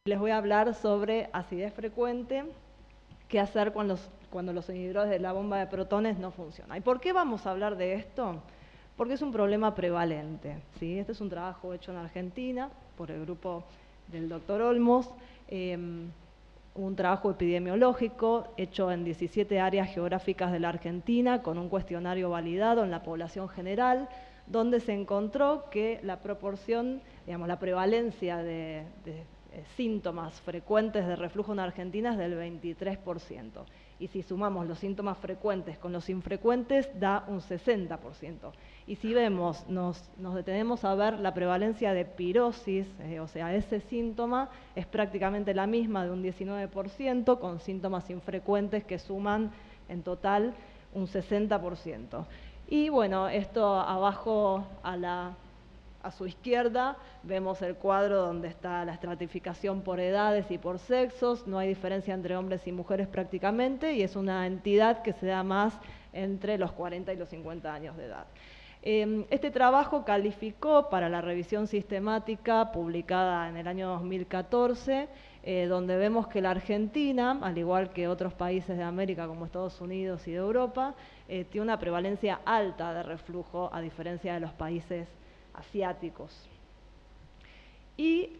Les voy a hablar sobre acidez frecuente, qué hacer cuando los inhibidores de la bomba de protones no funcionan. ¿Y por qué vamos a hablar de esto? Porque es un problema prevalente, ¿sí? Este es un trabajo hecho en Argentina por el grupo del doctor Olmos, un trabajo epidemiológico hecho en 17 áreas geográficas de la Argentina con un cuestionario validado en la población general, donde se encontró que la proporción, digamos, la prevalencia de síntomas frecuentes de reflujo en Argentina es del 23%. Y si sumamos los síntomas frecuentes con los infrecuentes, da un 60%. Y si vemos, nos detenemos a ver la prevalencia de pirosis, o sea, ese síntoma es prácticamente la misma, de un 19%, con síntomas infrecuentes que suman en total un 60%. Y bueno, esto abajo a su izquierda vemos el cuadro donde está la estratificación por edades y por sexos, no hay diferencia entre hombres y mujeres prácticamente, y es una entidad que se da más entre los 40 y los 50 años de edad. Este trabajo calificó para la revisión sistemática publicada en el año 2014, donde vemos que la Argentina, al igual que otros países de América como Estados Unidos y de Europa, tiene una prevalencia alta de reflujo a diferencia de los países asiáticos. Y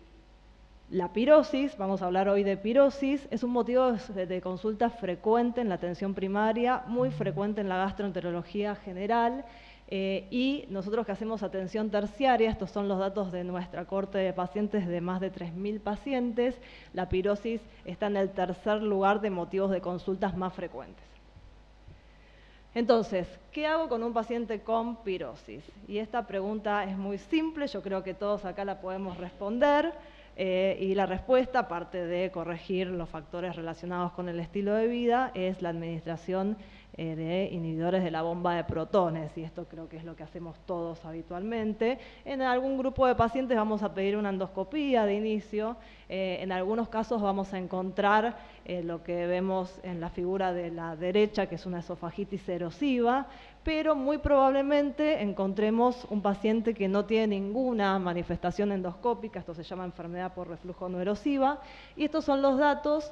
la pirosis, vamos a hablar hoy de pirosis, es un motivo de consulta frecuente en la atención primaria, muy frecuente en la gastroenterología general, y nosotros que hacemos atención terciaria, estos son los datos de nuestra corte de pacientes de más de 3.000 pacientes, la pirosis está en el tercer lugar de motivos de consultas más frecuentes. Entonces, ¿qué hago con un paciente con pirosis? Y esta pregunta es muy simple, yo creo que todos acá la podemos responder, y la respuesta, aparte de corregir los factores relacionados con el estilo de vida, es la administración de inhibidores de la bomba de protones, y esto creo que es lo que hacemos todos habitualmente. En algún grupo de pacientes vamos a pedir una endoscopía de inicio, en algunos casos vamos a encontrar lo que vemos en la figura de la derecha, que es una esofagitis erosiva, pero muy probablemente encontremos un paciente que no tiene ninguna manifestación endoscópica, esto se llama enfermedad por reflujo no erosiva, y estos son los datos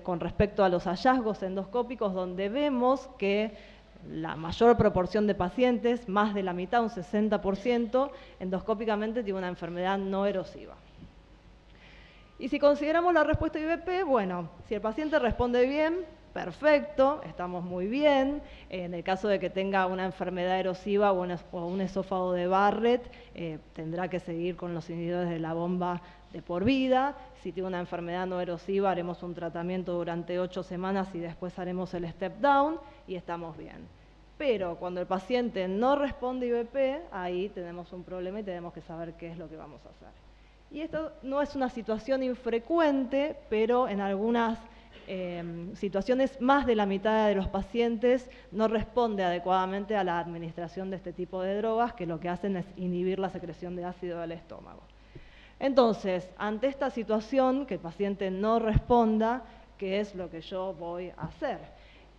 con respecto a los hallazgos endoscópicos, donde vemos que la mayor proporción de pacientes, más de la mitad, un 60%, endoscópicamente tiene una enfermedad no erosiva. Y si consideramos la respuesta IVP, bueno, si el paciente responde bien, perfecto, estamos muy bien. En el caso de que tenga una enfermedad erosiva o un esófago de Barrett, tendrá que seguir con los inhibidores de la bomba de por vida. Si tiene una enfermedad no erosiva, haremos un tratamiento durante 8 semanas y después haremos el step down y estamos bien. Pero cuando el paciente no responde IVP, ahí tenemos un problema y tenemos que saber qué es lo que vamos a hacer. Y esto no es una situación infrecuente, pero en algunas situaciones más de la mitad de los pacientes no responde adecuadamente a la administración de este tipo de drogas, que lo que hacen es inhibir la secreción de ácido del estómago. Entonces, ante esta situación, que el paciente no responda, ¿qué es lo que yo voy a hacer?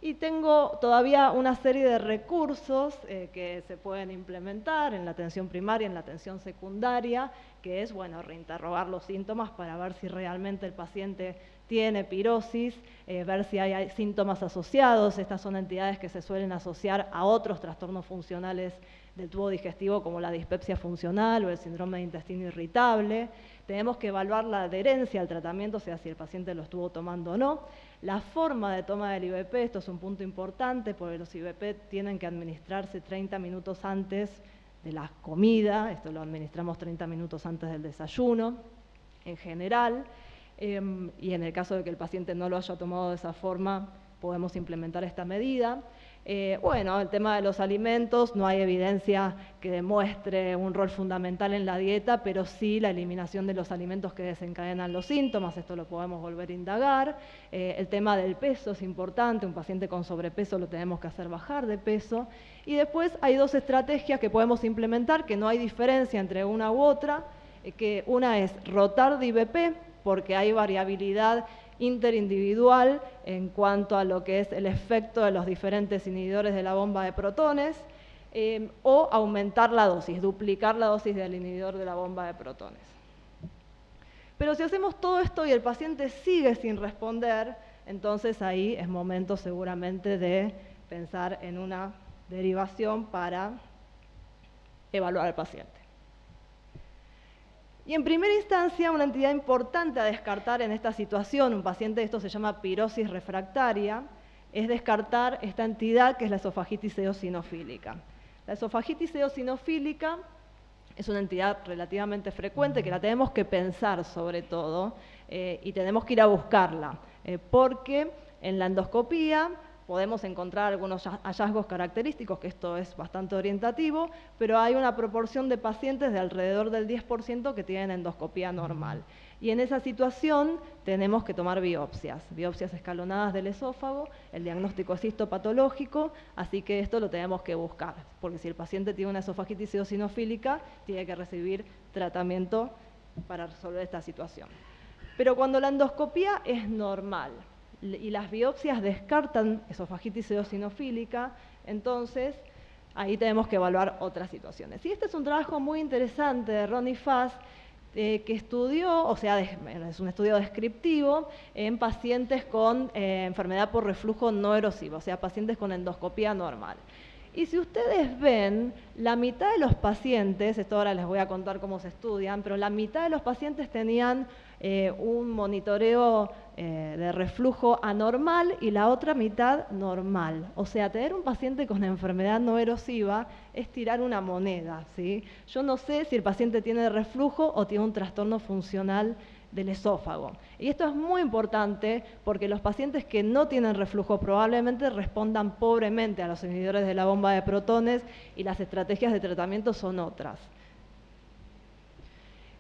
Y tengo todavía una serie de recursos que se pueden implementar en la atención primaria, en la atención secundaria, que es, bueno, reinterrogar los síntomas para ver si realmente el paciente tiene pirosis, ver si hay síntomas asociados. Estas son entidades que se suelen asociar a otros trastornos funcionales del tubo digestivo, como la dispepsia funcional o el síndrome de intestino irritable. Tenemos que evaluar la adherencia al tratamiento, o sea, si el paciente lo estuvo tomando o no. La forma de toma del IVP, esto es un punto importante, porque los IVP tienen que administrarse 30 minutos antes de la comida, esto lo administramos 30 minutos antes del desayuno, en general, y en el caso de que el paciente no lo haya tomado de esa forma, podemos implementar esta medida. Bueno, el tema de los alimentos, no hay evidencia que demuestre un rol fundamental en la dieta, pero sí la eliminación de los alimentos que desencadenan los síntomas, esto lo podemos volver a indagar. El tema del peso es importante, un paciente con sobrepeso lo tenemos que hacer bajar de peso. Y después hay dos estrategias que podemos implementar, que no hay diferencia entre una u otra, que una es rotar de IVP, porque hay variabilidad interindividual en cuanto a lo que es el efecto de los diferentes inhibidores de la bomba de protones, o aumentar la dosis, duplicar la dosis del inhibidor de la bomba de protones. Pero si hacemos todo esto y el paciente sigue sin responder, entonces ahí es momento seguramente de pensar en una derivación para evaluar al paciente. Y en primera instancia, una entidad importante a descartar en esta situación, un paciente, esto se llama pirosis refractaria, es descartar esta entidad que es la esofagitis eosinofílica. La esofagitis eosinofílica es una entidad relativamente frecuente que la tenemos que pensar sobre todo y tenemos que ir a buscarla, porque en la endoscopía podemos encontrar algunos hallazgos característicos, que esto es bastante orientativo, pero hay una proporción de pacientes de alrededor del 10% que tienen endoscopía normal. Y en esa situación tenemos que tomar biopsias escalonadas del esófago, el diagnóstico es histopatológico, así que esto lo tenemos que buscar, porque si el paciente tiene una esofagitis eosinofílica, tiene que recibir tratamiento para resolver esta situación. Pero cuando la endoscopía es normal y las biopsias descartan esofagitis eosinofílica, entonces ahí tenemos que evaluar otras situaciones. Y este es un trabajo muy interesante de Ronnie Fass, que estudió, o sea, es un estudio descriptivo en pacientes con enfermedad por reflujo no erosivo, o sea, pacientes con endoscopía normal. Y si ustedes ven, la mitad de los pacientes, esto ahora les voy a contar cómo se estudian, pero la mitad de los pacientes tenían un monitoreo de reflujo anormal y la otra mitad normal. O sea, tener un paciente con enfermedad no erosiva es tirar una moneda, ¿sí? Yo no sé si el paciente tiene reflujo o tiene un trastorno funcional del esófago. Y esto es muy importante porque los pacientes que no tienen reflujo probablemente respondan pobremente a los inhibidores de la bomba de protones y las estrategias de tratamiento son otras.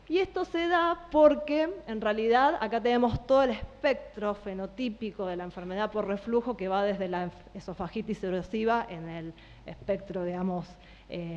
Y esto se da porque, en realidad, acá tenemos todo el espectro fenotípico de la enfermedad por reflujo que va desde la esofagitis erosiva en el espectro, digamos,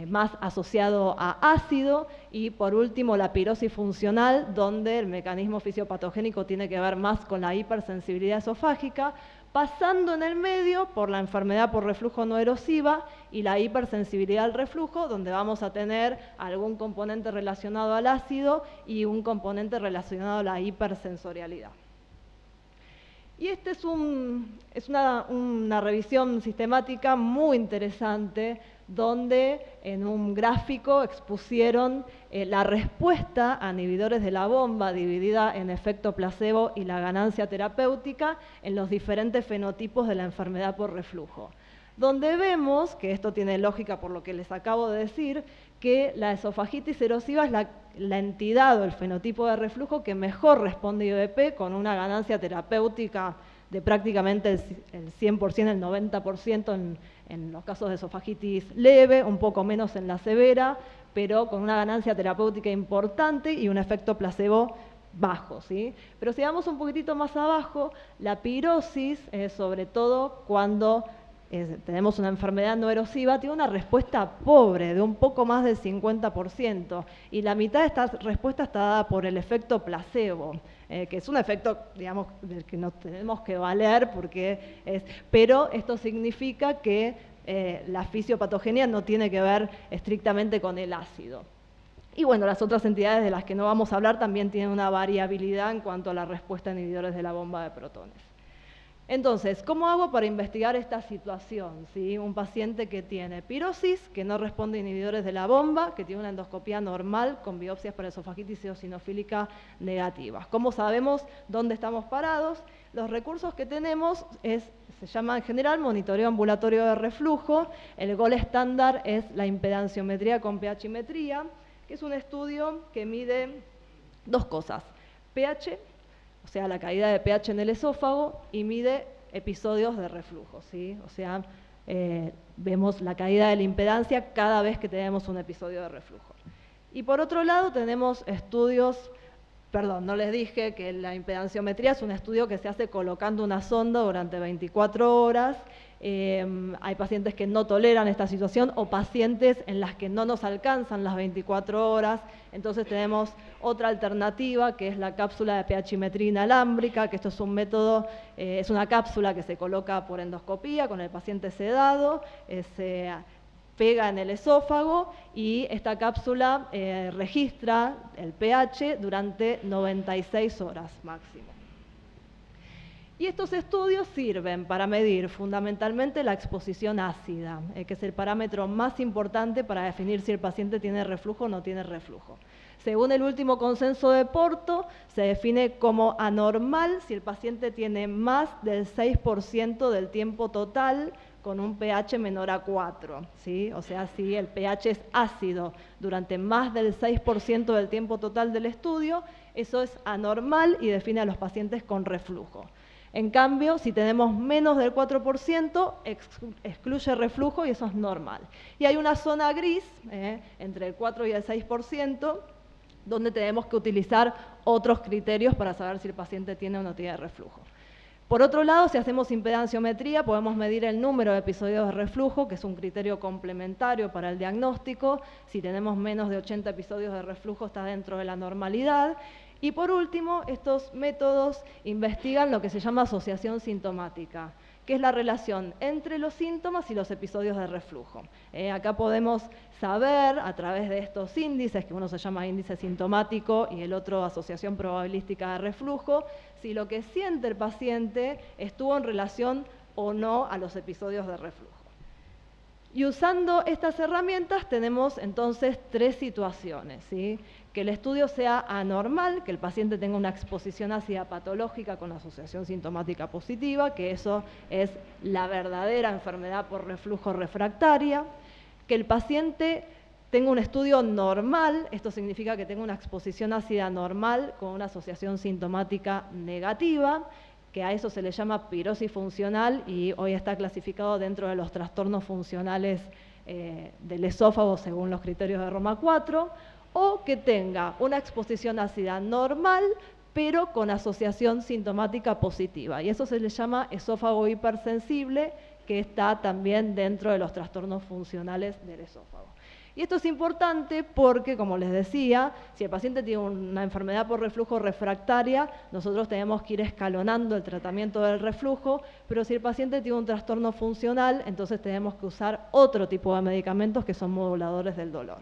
más asociado a ácido, y por último la pirosis funcional, donde el mecanismo fisiopatogénico tiene que ver más con la hipersensibilidad esofágica, pasando en el medio por la enfermedad por reflujo no erosiva y la hipersensibilidad al reflujo, donde vamos a tener algún componente relacionado al ácido y un componente relacionado a la hipersensorialidad. Y esta es una revisión sistemática muy interesante, donde en un gráfico expusieron la respuesta a inhibidores de la bomba dividida en efecto placebo y la ganancia terapéutica en los diferentes fenotipos de la enfermedad por reflujo. Donde vemos, que esto tiene lógica por lo que les acabo de decir, que la esofagitis erosiva es la entidad o el fenotipo de reflujo que mejor responde a IVP, con una ganancia terapéutica de prácticamente el 100%, el 90% en los casos de esofagitis leve, un poco menos en la severa, pero con una ganancia terapéutica importante y un efecto placebo bajo, ¿sí? Pero si vamos un poquitito más abajo, la pirosis, sobre todo cuando tenemos una enfermedad no erosiva, tiene una respuesta pobre de un poco más del 50%, y la mitad de esta respuesta está dada por el efecto placebo, que es un efecto, digamos, del que nos tenemos que valer, pero esto significa que la fisiopatogenia no tiene que ver estrictamente con el ácido. Y bueno, las otras entidades de las que no vamos a hablar también tienen una variabilidad en cuanto a la respuesta a inhibidores de la bomba de protones. Entonces, ¿cómo hago para investigar esta situación? ¿Sí? Un paciente que tiene pirosis, que no responde a inhibidores de la bomba, que tiene una endoscopía normal con biopsias para esofagitis eosinofílica negativas. ¿Cómo sabemos dónde estamos parados? Los recursos que tenemos se llama en general monitoreo ambulatorio de reflujo. El gol estándar es la impedanciometría con pHimetría, que es un estudio que mide dos cosas: pH, o sea, la caída de pH en el esófago, y mide episodios de reflujo, ¿sí? O sea, vemos la caída de la impedancia cada vez que tenemos un episodio de reflujo. Y por otro lado tenemos estudios, perdón, no les dije que la impedanciometría es un estudio que se hace colocando una sonda durante 24 horas. Hay pacientes que no toleran esta situación o pacientes en las que no nos alcanzan las 24 horas, entonces tenemos otra alternativa que es la cápsula de pHimetría inalámbrica, que esto es un método, es una cápsula que se coloca por endoscopía con el paciente sedado, pega en el esófago y esta cápsula registra el pH durante 96 horas máximo. Y estos estudios sirven para medir fundamentalmente la exposición ácida, que es el parámetro más importante para definir si el paciente tiene reflujo o no tiene reflujo. Según el último consenso de Porto, se define como anormal si el paciente tiene más del 6% del tiempo total con un pH menor a 4, ¿sí? O sea, si el pH es ácido durante más del 6% del tiempo total del estudio, eso es anormal y define a los pacientes con reflujo. En cambio, si tenemos menos del 4%, excluye reflujo y eso es normal. Y hay una zona gris, entre el 4 y el 6%, donde tenemos que utilizar otros criterios para saber si el paciente tiene o no tiene reflujo. Por otro lado, si hacemos impedanciometría, podemos medir el número de episodios de reflujo, que es un criterio complementario para el diagnóstico. Si tenemos menos de 80 episodios de reflujo, está dentro de la normalidad. Y por último, estos métodos investigan lo que se llama asociación sintomática, que es la relación entre los síntomas y los episodios de reflujo. Acá podemos saber, a través de estos índices, que uno se llama índice sintomático y el otro asociación probabilística de reflujo, si lo que siente el paciente estuvo en relación o no a los episodios de reflujo. Y usando estas herramientas tenemos entonces tres situaciones, ¿sí? Que el estudio sea anormal, que el paciente tenga una exposición ácida patológica con asociación sintomática positiva, que eso es la verdadera enfermedad por reflujo refractaria, que el paciente tenga un estudio normal, esto significa que tenga una exposición ácida normal con una asociación sintomática negativa, que a eso se le llama pirosis funcional y hoy está clasificado dentro de los trastornos funcionales del esófago según los criterios de Roma 4, o que tenga una exposición ácida normal, pero con asociación sintomática positiva. Y eso se le llama esófago hipersensible, que está también dentro de los trastornos funcionales del esófago. Y esto es importante porque, como les decía, si el paciente tiene una enfermedad por reflujo refractaria, nosotros tenemos que ir escalonando el tratamiento del reflujo, pero si el paciente tiene un trastorno funcional, entonces tenemos que usar otro tipo de medicamentos que son moduladores del dolor.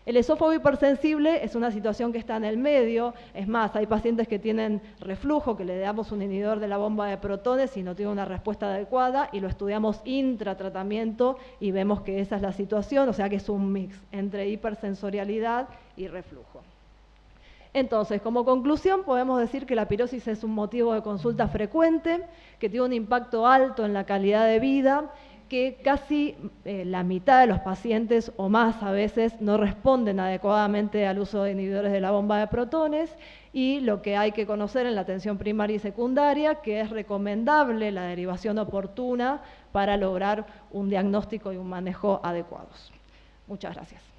El esófago hipersensible es una situación que está en el medio, es más, hay pacientes que tienen reflujo, que le damos un inhibidor de la bomba de protones y no tiene una respuesta adecuada y lo estudiamos intratratamiento y vemos que esa es la situación, o sea que es un mix entre hipersensorialidad y reflujo. Entonces, como conclusión, podemos decir que la pirosis es un motivo de consulta frecuente, que tiene un impacto alto en la calidad de vida, que casi la mitad de los pacientes o más a veces no responden adecuadamente al uso de inhibidores de la bomba de protones y lo que hay que conocer en la atención primaria y secundaria, que es recomendable la derivación oportuna para lograr un diagnóstico y un manejo adecuados. Muchas gracias.